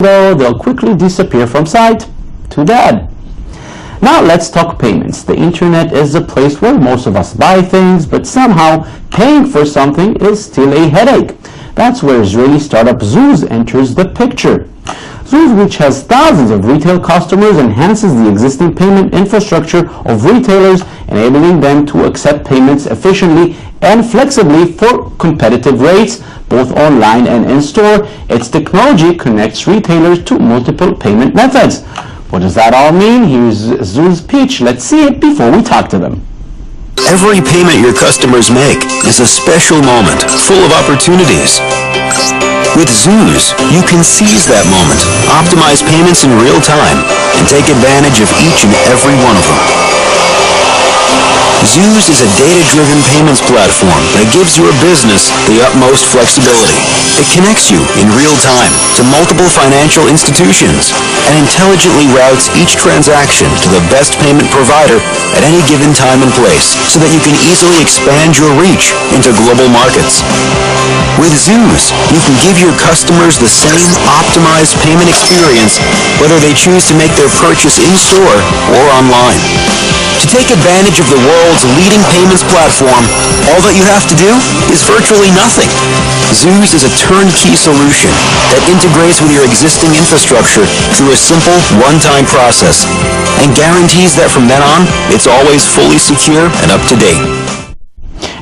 though they'll quickly disappear from sight. Too bad. Now let's talk payments. The internet is the place where most of us buy things, but somehow paying for something is still a headache. That's where Israeli startup Zooz enters the picture. Zooz, which has thousands of retail customers, enhances the existing payment infrastructure of retailers, enabling them to accept payments efficiently and flexibly for competitive rates, both online and in-store. Its technology connects retailers to multiple payment methods. What does that all mean? Here's Zooz's pitch. Let's see it before we talk to them. Every payment your customers make is a special moment, full of opportunities. With Zooz, you can seize that moment, optimize payments in real time, and take advantage of each and every one of them. Zooz is a data-driven payments platform that gives your business the utmost flexibility. It connects you in real time to multiple financial institutions and intelligently routes each transaction to the best payment provider at any given time and place so that you can easily expand your reach into global markets. With Zooz, you can give your customers the same optimized payment experience whether they choose to make their purchase in-store or online. To take advantage of the world's leading payments platform, all that you have to do is virtually nothing. Zooz is a turnkey solution that integrates with your existing infrastructure through a simple one-time process and guarantees that from then on, it's always fully secure and up to date.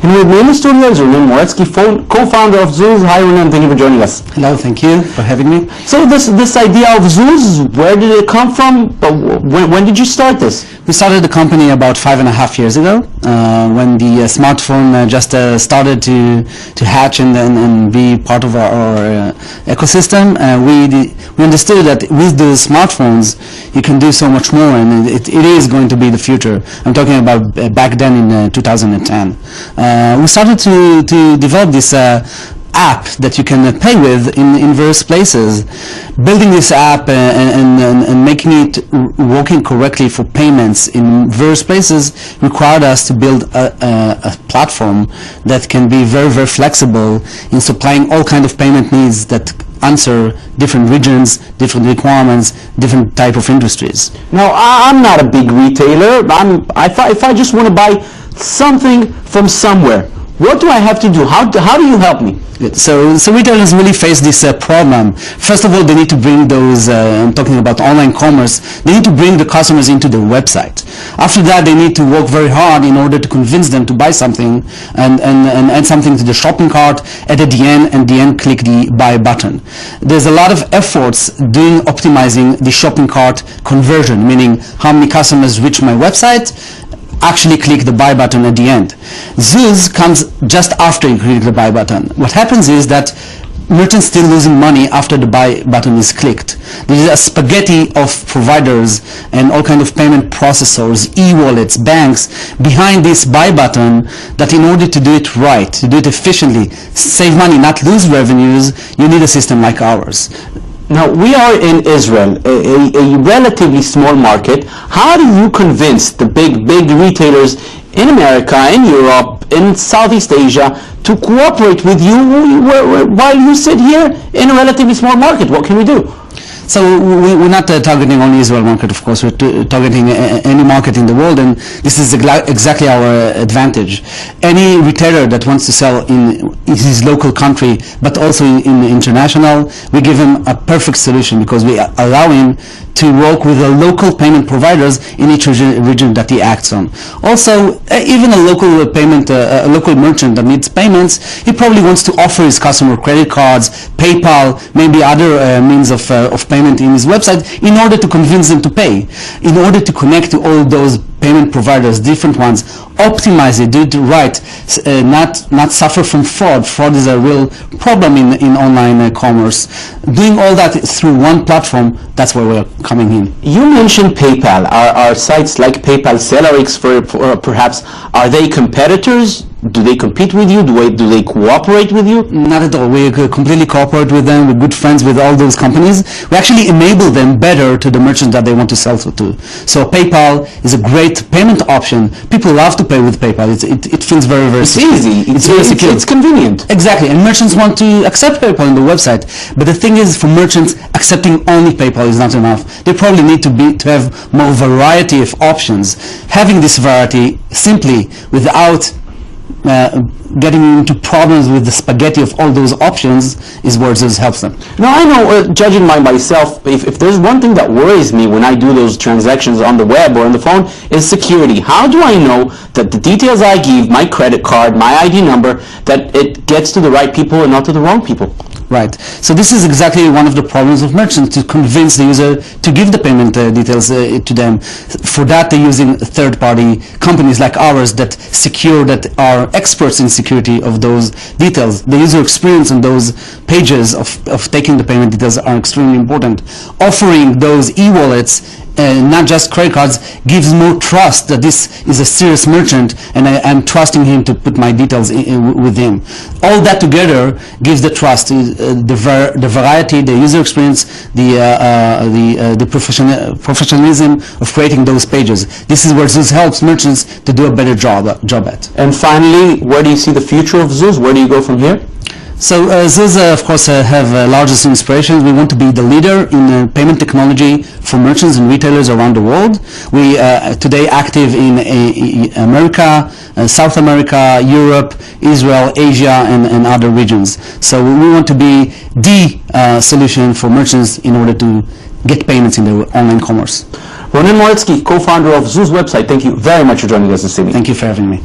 And with me in the studio is Ronen Moretsky, co-founder of Zooz. Hi Ronen, thank you for joining us. Hello, thank you for having me. So this idea of Zooz, where did it come from? When did you start this? We started the company about 5.5 years ago, when the smartphone just started to hatch and be part of our ecosystem. We understood that with the smartphones, you can do so much more, and it is going to be the future. I'm talking about back then in 2010. We started to develop this app that you can pay with in various places. Building this app and making it working correctly for payments in various places required us to build a platform that can be very, very flexible in supplying all kinds of payment needs that answer different regions, different requirements, different type of industries. Now, I'm not a big retailer. If I just want to buy something from somewhere, what do I have to do? How do you help me? So retailers really face this problem. First of all, they need to bring those, I'm talking about online commerce, they need to bring the customers into their website. After that, they need to work very hard in order to convince them to buy something and add something to the shopping cart, and at the end click the buy button. There's a lot of efforts doing optimizing the shopping cart conversion, meaning how many customers reach my website, actually click the buy button at the end. Zooz comes just after you click the buy button. What happens is that merchants still losing money after the buy button is clicked. There is a spaghetti of providers and all kinds of payment processors, e-wallets, banks behind this buy button that in order to do it right, to do it efficiently, save money, not lose revenues, you need a system like ours. Now, we are in Israel, a relatively small market. How do you convince the big retailers in America, in Europe, in Southeast Asia to cooperate with you while you sit here in a relatively small market? What can we do? So we're not targeting only Israel market, of course. We're targeting any market in the world, and this is exactly our advantage. Any retailer that wants to sell in his local country, but also in international, we give him a perfect solution because we allow him to work with the local payment providers in each region that he acts on. Also, even a local payment, a local merchant that needs payments, he probably wants to offer his customer credit cards, PayPal, maybe other means of payment in his website in order to convince them to pay, in order to connect to all those payment providers, different ones, optimize it, do it right, not suffer from fraud. Fraud is a real problem in online commerce. Doing all that through one platform, that's where we're coming in. You mentioned PayPal. Are sites like PayPal, SellerX, perhaps, are they competitors Do they compete with you? Do they cooperate with you? Not at all. We completely cooperate with them. We're good friends with all those companies. We actually enable them better to the merchants that they want to sell to. So PayPal is a great payment option. People love to pay with PayPal. It feels very, very secure. Easy. It's very secure. It's convenient. Exactly. And merchants want to accept PayPal on the website. But the thing is, for merchants, accepting only PayPal is not enough. They probably need to have more variety of options. Having this variety simply without getting into problems with the spaghetti of all those options is where Zooz helps them. Now I know, judging by myself, if there's one thing that worries me when I do those transactions on the web or on the phone is security. How do I know that the details I give, my credit card, my ID number, that it gets to the right people and not to the wrong people? Right. So this is exactly one of the problems of merchants, to convince the user to give the payment details to them. For that, they're using third-party companies like ours that are experts in security of those details. The user experience on those pages of taking the payment details are extremely important. Offering those e-wallets, not just credit cards, gives more trust that this is a serious merchant and I'm trusting him to put my details with him. All that together gives the trust, the variety, the user experience, the professionalism of creating those pages. This is where Zooz helps merchants to do a better job at. And finally, where do you see the future of Zooz? Where do you go from here? So Zooz, of course, have largest inspirations. We want to be the leader in payment technology for merchants and retailers around the world. We today active in America, South America, Europe, Israel, Asia, and other regions. So we want to be the solution for merchants in order to get payments in their online commerce. Ronen Moretzky, co-founder of Zooz website, thank you very much for joining us this evening. Thank you for having me.